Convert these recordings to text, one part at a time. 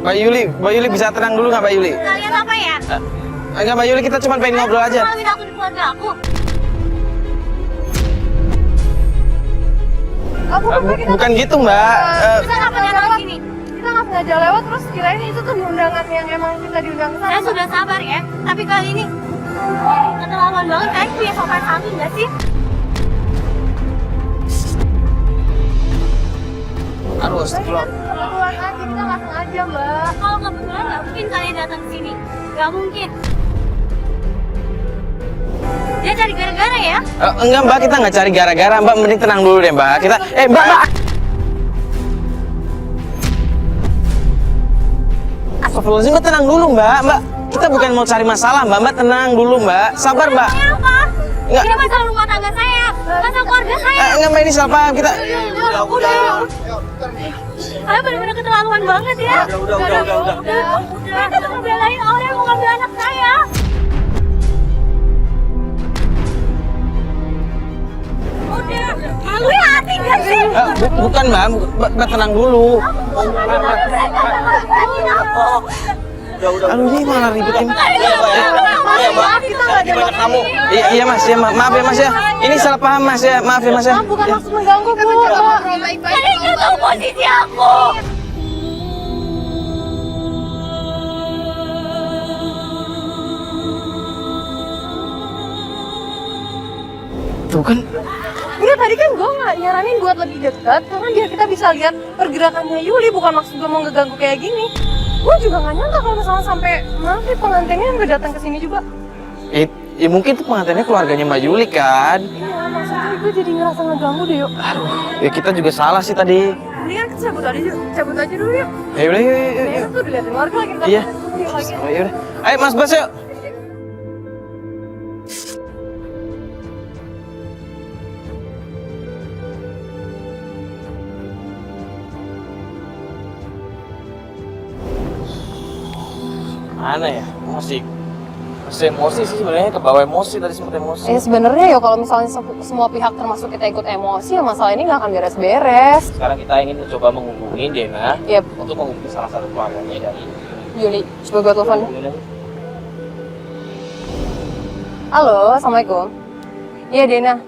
Mbak Yuli bisa tenang dulu nggak Mbak Yuli? Kalian apa ya? Enggak Mbak Yuli, kita cuma pengen ngobrol aja. Ngomongin aku di keluarga aku. Bukan gitu Mbak. Kita nggak pernah datang sini. Kita nggak sengaja lewat terus kirain itu tuh di undangan yang emang kita diundang Saya sudah sabar ya, tapi kali ini keterlaluan banget. Kalian punya sopan santun nggak sih? Aduh, astagfirullah. kebetulan aja, kita nggak sengaja mbak. Kalau kebetulan nggak mungkin kalian datang ke sini. Nggak mungkin. Dia cari gara-gara ya? Enggak Mbak, kita nggak cari gara-gara. Mbak mending tenang dulu deh Mbak. Kita, Mbak. Astagfirullahaladzim, Mbak tenang dulu Mbak. Kita bukan mau cari masalah Mbak. Mbak tenang dulu Mbak. Sabar Mbak. Saya apa? Enggak. Ini masalah rumah tangga saya, masalah keluarga saya. Enggak Mbak, ini salah paham. Kita. Udah. Kalian benar-benar keterlaluan banget ya. Udah. Mereka tuh ngebelain orang yang mau ngambil anak saya. Udah. Lu yang hati gak sih? Bukan Mbak. Mbak tenang dulu. Aduh, ini malah ribetin. Banyak tamu. Iya Mas, ya maaf ya Mas ya. Ini salah paham Mas ya. Maaf ya Mas ya. Bukan maksud mengganggu bu. Kalian nggak tahu posisi aku. Tuh kan. Iya tadi kan gue nggak nyaranin buat lebih dekat karena biar kita bisa lihat pergerakannya Yuli, bukan maksud gue mau ngeganggu kayak gini. Gue juga nggak nyangka kalau misalnya sampai nanti pengantinnya nggak datang ke sini juga. Ya mungkin itu pengantinnya keluarganya Mbak Yuli kan. Iya maksudnya gue jadi ngerasa ngeganggu deh yuk. Aduh, ya kita juga salah sih tadi. Mendingan kita cabut aja dulu yuk. Ya udah yuk. Itu tuh dilihatin warga lagi. Iya. Lagi. Oh, ya udah. Ayo Mas Bas yuk. Mana ya? Masih emosi sih sebenarnya, kebawa emosi tadi, sempat emosi. Sebenarnya ya kalau misalnya semua pihak termasuk kita ikut emosi ya masalah ini nggak akan beres-beres. Sekarang kita ingin mencoba menghubungi Dena Yep. untuk menghubungi salah satu keluarganya dari Yuli, coba gue telepon. Halo, assalamualaikum. Iya Dena.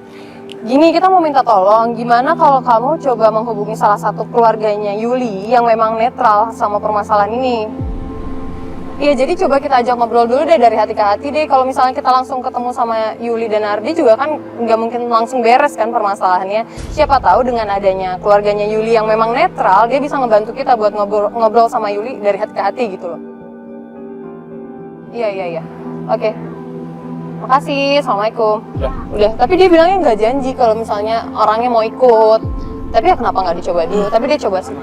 Gini, kita mau minta tolong, gimana kalau kamu coba menghubungi salah satu keluarganya Yuli yang memang netral sama permasalahan ini? Iya, jadi coba kita ajak ngobrol dulu deh dari hati ke hati deh. Kalau misalnya kita langsung ketemu sama Yuli dan Ardi juga kan nggak mungkin langsung beres kan permasalahannya. Siapa tahu dengan adanya keluarganya Yuli yang memang netral, dia bisa ngebantu kita buat ngobrol sama Yuli dari hati ke hati gitu loh. Iya. Oke. Makasih, assalamualaikum. Udah. Tapi dia bilangnya nggak janji kalau misalnya orangnya mau ikut. Tapi ya kenapa nggak dicoba dulu? Tapi dia coba sih.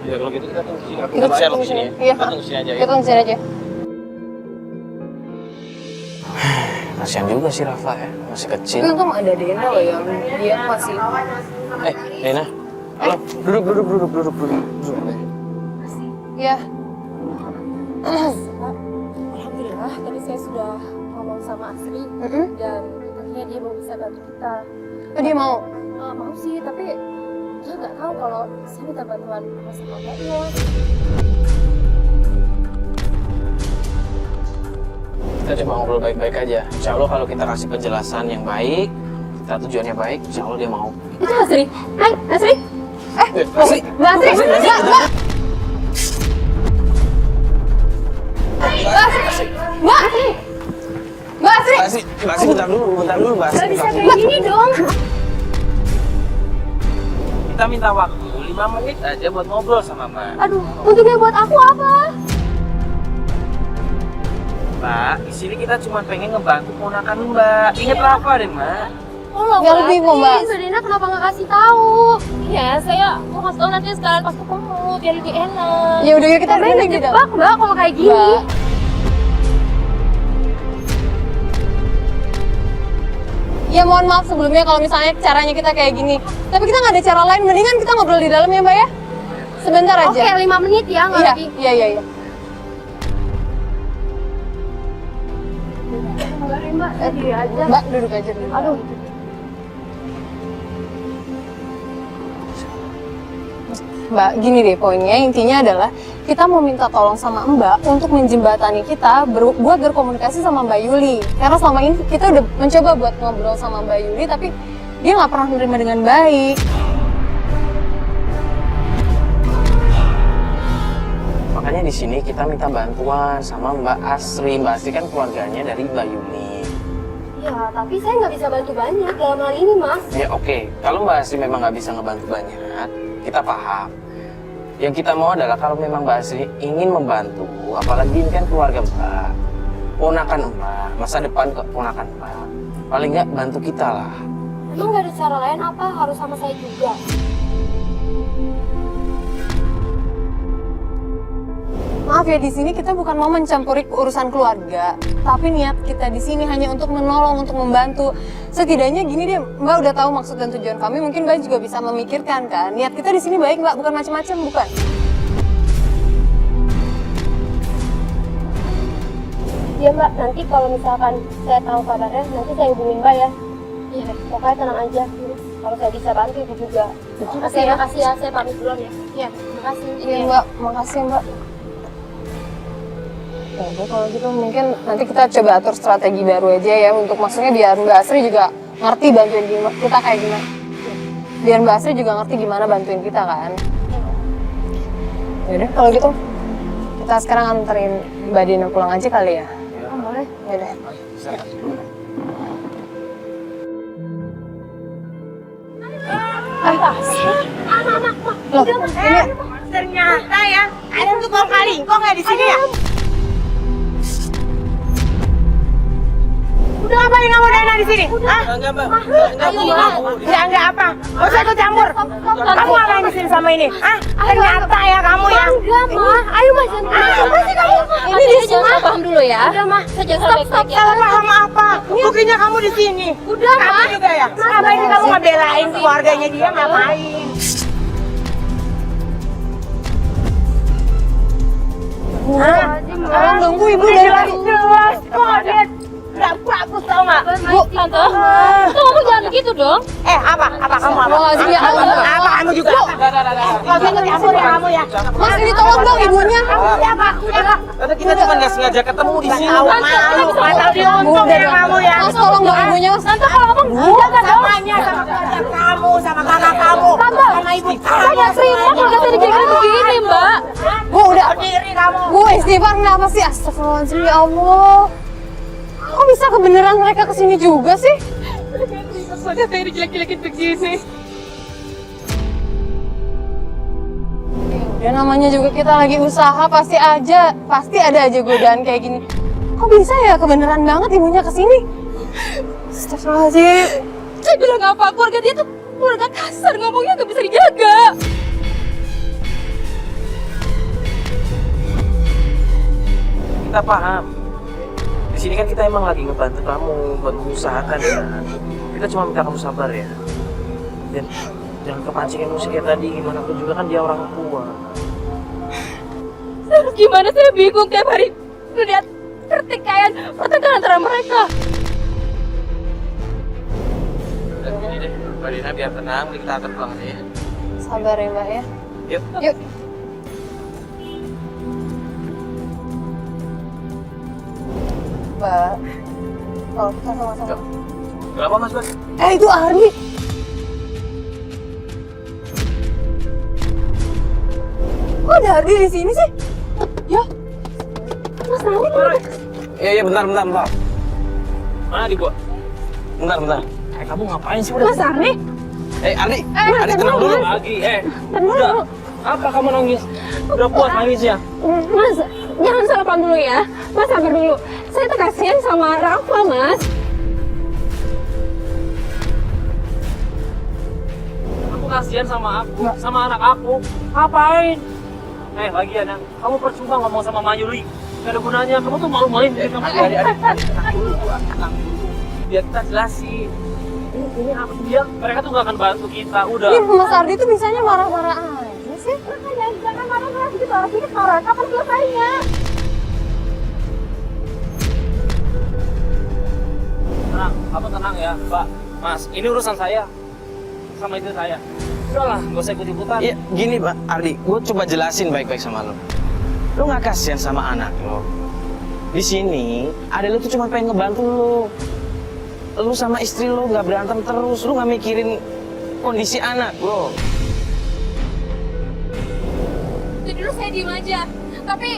Ya kalau gitu kita tunggu sini. Kita share di sini ya. Iya. Kita tunggu sini aja ya. Kita tunggu sini aja. Kasian juga sih Rafa ya, masih kecil. Tapi untung ada Dena loh yang dia masih. Dena. Halo, duduk. Iya. Alhamdulillah, tadi saya sudah ngomong sama Asri dan akhirnya dia mau bisa bantu kita. Oh, dia mau. Mau sih, tapi dia nggak tahu kalau saya minta bantuan sama mbaknya. Kita cuma ngobrol baik-baik aja. Insya Allah kalau kita kasih penjelasan yang baik, kita tujuannya baik, insya Allah dia mau. Itu Asri. Hai, Asri. Asri. Mbak Asri. Mbak. Mbak Asri. Mbak Asri, bentar dulu Mbak Asri. Gak bisa kayak gini dong. Kita minta waktu 5 menit aja buat ngobrol sama Mbak. Aduh, untungnya buat aku apa? Mbak, di sini kita cuma pengen ngebantu ponakan Mbak. Ingat Rafa deh Mbak. Oh nggak Nggak lebih kok, Mbak. Dena kenapa nggak kasih tahu? Iya, saya mau kasih tahu nanti sekalian pas ketemu biar lebih enak. Ya udah yuk kita break di dalam. Mbak kalau kayak gini. Mbak. Ya mohon maaf sebelumnya kalau misalnya caranya kita kayak gini. Tapi kita nggak ada cara lain, mendingan kita ngobrol di dalam ya Mbak ya. Sebentar aja. Oke, 5 menit ya, nggak lebih. Iya. Mbak, diri aja. Mbak duduk aja dulu. Mbak, gini deh poinnya, intinya adalah kita mau minta tolong sama Mbak untuk menjembatani kita buat berkomunikasi sama Mbak Yuli. Karena selama ini kita udah mencoba buat ngobrol sama Mbak Yuli, tapi dia nggak pernah menerima dengan baik. Makanya di sini kita minta bantuan sama Mbak Asri. Mbak Asri kan keluarganya dari Mbak Yuni. Ya, tapi saya nggak bisa bantu banyak dalam hal ini, Mas. Ya oke, kalau Mbak Asri memang nggak bisa ngebantu banyak, kita paham. Yang kita mau adalah kalau memang Mbak Asri ingin membantu, apalagi ini kan keluarga Mbak, ponakan Mbak, masa depan ponakan Mbak, paling nggak bantu kita lah. Emang nggak ada cara lain apa harus sama saya juga? Maaf ya, di sini kita bukan mau mencampuri urusan keluarga, tapi niat kita di sini hanya untuk menolong, untuk membantu. Setidaknya gini deh, Mbak udah tahu maksud dan tujuan kami, mungkin Mbak juga bisa memikirkan kan. Niat kita di sini baik Mbak, bukan macam-macam, bukan? Iya Mbak, nanti kalau misalkan saya tahu kabarnya, nanti saya hubungin Mbak ya. Iya, pokoknya tenang aja. Kalau saya bisa bantu itu juga. Makasih ya, saya pamit duluan ya. Iya, makasih. Iya Mbak, makasih Mbak. Ya udah kalau gitu mungkin nanti kita coba atur strategi baru aja ya, untuk maksudnya biar Mbak Asri juga ngerti bantuin kita kayak gimana. Biar Mbak Asri juga ngerti gimana bantuin kita kan. Ya udah kalau gitu kita sekarang anterin Mbak Dina pulang aja kali ya. Boleh. Ya udah. Loh, ini Ternyata ya, ada tukang kalingkong nggak di sini ya? Udah ngapain kamu Dana di sini? Hah? Enggak apa. Gak usah ikut campur. Kamu ngapain di sini sama ini? Hah? Ternyata ya kamu ya. Enggak, Ma. Ayo, Mas. Apa sih kamu? Ini dia jangan paham dulu ya. Udah, Ma. Saya jaga baik-baik ya. Salah paham apa? Buktinya kamu di sini. Udah, Ma. Kamu juga ya? Ngapain sih kamu ngebelain keluarganya dia? Ngapain? tolong dong Bu, Ibu dari tadi. Jelas kok dia nggak bagus tau nggak? Bu, Tante. Kamu jangan begitu dong. Apa kamu apa? Astagfirullahaladzim, ya Allah. Apa kamu juga? Nggak usah ikut campur ya kamu ya. Mas, ini tolong dong ibunya. Siapa? Tante kita cuma nggak sengaja ketemu di sini. Tahu malu diuntung ya kamu ya. Mas, tolong dong ibunya, Mas. Tante kalau ngomong Jaga samanya sama keluarga kamu, sama kakak kamu, sama ibu saya nggak terima kalau kata dijadikan begini, Mbak. Bu, udah. Diri kamu. Bu, istighfar kenapa sih? Astagfirullahaladzim, ya Allah. Kok bisa kebenaran mereka kesini juga sih? Saya tadi dijelek-jelekin begini. Ya namanya juga kita lagi usaha, pasti ada aja godaan kayak gini. Kok bisa ya kebenaran banget ibunya kesini? Astagfirullahaladzim. Saya bilang apa? Keluarga dia tuh keluarga kasar, ngomongnya nggak bisa dijaga. Kita paham. Di sini kan kita emang lagi ngebantu kamu buat mengusahakan ya. Kita cuma minta kamu sabar ya. Dan jangan kepancing emosi kayak tadi. Gimana pun juga kan dia orang tua. Saya harus gimana? Saya bingung tiap hari melihat pertikaian antara mereka. Udah gini deh, Mbak Dina biar tenang, kita atur pulang aja ya. Sabar ya Mbak ya. Yuk. Yuk. Mbak, kalau kita sama-sama. Kenapa Mas Bas? Itu Ardi. Kok ada Ardi di sini sih? Ya. Mas Ardi kenapa? Iya, bentar. Mana adik gua? Bentar. Kamu ngapain sih udah? Mas Ardi? Ardi. Ardi tenang dulu. Lagi, udah. Apa kamu nangis? Udah puas nangis ya? Mas, jangan salah paham dulu ya. Mas sabar dulu. Saya tuh kasihan sama Rafa, Mas. Aku kasihan sama aku, sama anak aku. Ngapain? Lagian ya, kamu percuma ngomong sama Mayuli. Gak ada gunanya, kamu tuh malu-maluin diri kamu. Adik. Biar kita jelasin. Ini apa dia? Mereka tuh gak akan bantu kita, udah. Ini Mas Ardi tuh bisanya marah-marah aja sih. Jangan marah-marah gitu, ini marah. Kapan selesainya? Tenang, kamu tenang ya, Mbak. Mas, ini urusan saya sama istri saya. Udahlah, gak usah ikut-ikutan. Ya gini Pak Ardi, gue coba jelasin baik-baik sama lo. Lo nggak kasihan sama anak lo. Di sini, ada lo tuh cuma pengen ngebantu lo. Lo sama istri lo nggak berantem terus, lo nggak mikirin kondisi anak lo. Jadi dulu saya diem aja. Tapi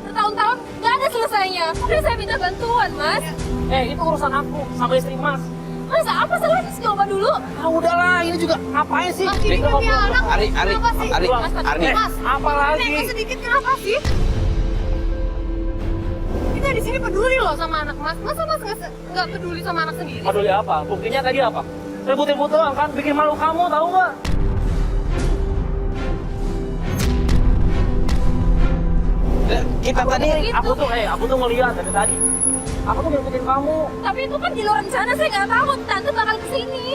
bertahun-tahun nggak ada selesainya. Udah saya minta bantuan, Mas. Itu urusan aku sama istri Mas. Masa apa salahnya sih coba dulu? Ah udahlah, ini juga ngapain sih? Mas, ini kan dia anak. Ardi, Kenapa sih? Ardi, Mas, Ardi. Mas, Apa lagi? Nengok sedikit kenapa sih? Kita di sini peduli loh sama anak Mas. Masa Mas nggak peduli sama anak sendiri? Peduli apa? Buktinya tadi apa? Ribut-ribut doang kan, bikin malu kamu, tahu nggak? Kita tadi, Aku tuh ngeliat dari tadi. Aku tuh ngikutin kamu. Tapi itu kan di luar rencana, saya nggak tahu Tante bakal kesini.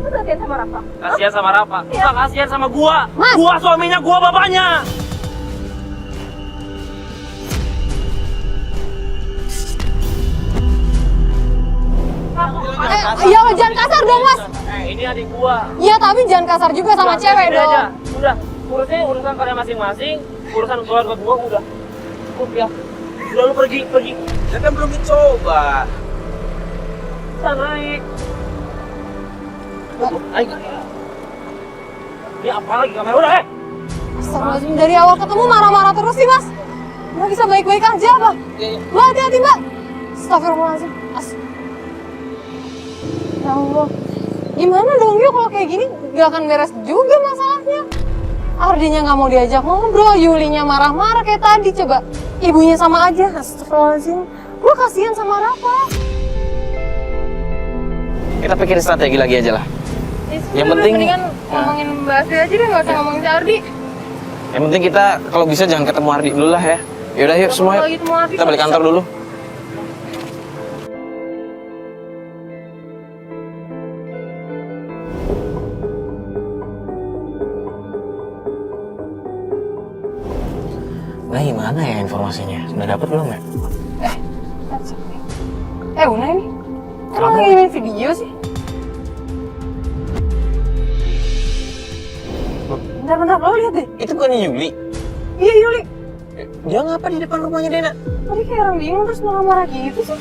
Lu latihan sama Rafa? Kasihan sama Rafa. Iya. Enggak kasihan sama gua. Mas. Gua suaminya, gua bapaknya. Iya, jangan kasar dong, Mas. Ini adik gua. Iya, tapi jangan kasar juga sama Udah, cewek gini dong. aja. Udah, urusan kalian masing-masing, urusan keluarga gua udah. Cukup ya. Udah lu pergi. kita kan belum dicoba. Kita naik. Naik. Ini apa lagi kamera? Udah, Astagfirullahaladzim, dari awal ketemu marah-marah terus sih, Mas. Nggak bisa baik-baik aja, apa? Mbak, hati-hati, Mbak. Astagfirullahaladzim. Ya Allah. Gimana dong, yuk kalau kayak gini nggak akan beres juga masalahnya. Ardinya nggak mau diajak ngobrol, Yulinya marah-marah kayak tadi. Coba ibunya sama aja. Astagfirullahaladzim. Gue kasihan sama Rafa. Kita pikirin strategi lagi aja lah. Yang penting, mendingan ngomongin Mbak Asri aja deh, nggak usah ngomongin si Ardi. Yang penting kita kalau bisa jangan ketemu Ardi dulu lah ya. Yaudah yuk semua Kalau yuk. gitu mau Ardi, Kita balik kalau kantor bisa. dulu. Nah gimana ya informasinya? Sudah dapat belum ya? Una ini. Kok lo ngirimin video sih? Bentar, lo lihat deh. Itu bukannya Yuli? Iya, Yuli. Dia ngapa di depan rumahnya Dena? Tadi kayak orang bingung terus marah-marah gitu sih.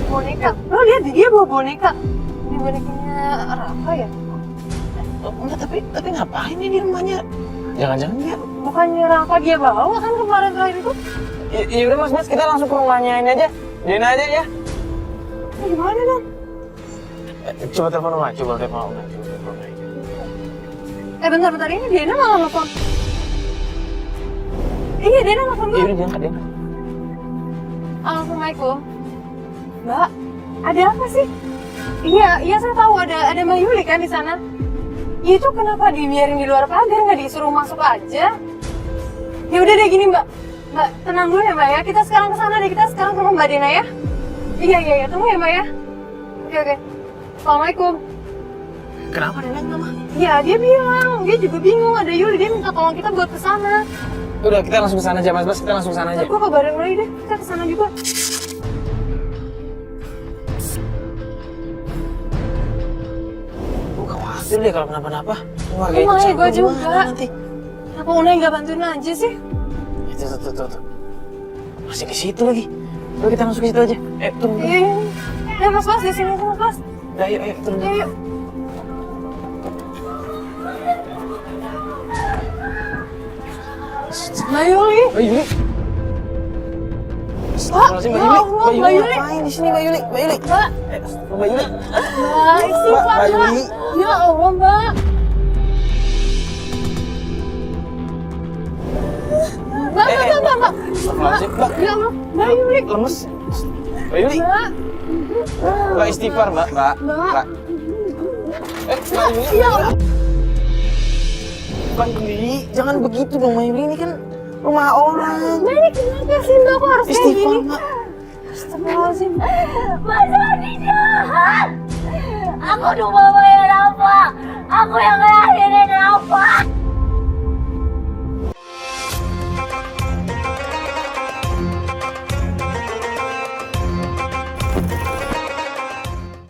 Boneka. Lo lihat deh, dia bawa boneka. Ini bonekanya Rafa ya? Oh, enggak, tapi ngapain dia di rumahnya? Jangan-jangan dia... Bukannya Rafa dia bawa kan kemarin terakhir itu? Ya udah mas, kita langsung ke rumahnya ini aja. Dena aja ya. Gimana dong? Coba telepon rumah, coba telepon rumah. Bentar, ini Dena malah nelfon. Iya, Dena nelfon gue. Iya udah diangkat Dena. Assalamualaikum. Mbak, ada apa sih? Iya saya tahu ada Mbak Yuli kan di sana. Itu kenapa dibiarin di luar pagar, nggak disuruh masuk aja? Ya udah deh gini Mbak, tenang dulu ya Mbak ya. Kita sekarang kesana deh, kita sekarang ke rumah Mbak Dena ya. Iya, tunggu ya Mbak ya. Oke. Assalamualaikum. Kenapa Dena kenapa? Ya dia bilang, dia juga bingung ada Yuli, dia minta tolong kita buat kesana. Udah kita langsung kesana aja mas, kita langsung kesana aja. Gue kabarin lagi deh, kita kesana juga. Gue khawatir deh kalau kenapa-napa. Keluarga Oh itu my, sama gue gimana juga. nanti? Kenapa Unai nggak bantuin aja sih? Tuh. Masih di situ lagi. Udah kita langsung ke situ aja. Turun. Ya mas, di sini tuh mas. Udah, ayo, turun. Yuk. Mbak Yuli. Mbak Yuli. Astagfirullahaladzim, Mbak Yuli. Mbak Yuli. Ngapain di sini Mbak Yuli? Mbak Yuli. Mbak. Mbak Yuli. Mbak, istighfar Mbak Yuli. Ya Allah Mbak. Mbak. Astagfirullahaladzim. Mbak. Ya Allah, Mbak Yuli. Lemes. Mbak Yuli. Mbak. Mbak istighfar Mbak. Mbak. Mbak. Mbak Yuli. Ya Allah. Mbak Yuli, jangan begitu dong Mbak Yuli, ini kan rumah orang. Mbak ini kenapa sih Mbak, kok harus kayak Istighfar gini? Mbak. Astagfirullahaladzim. Mas Ardi jahat. Aku tuh mamanya Rafa. Aku yang ngelahirin Rafa.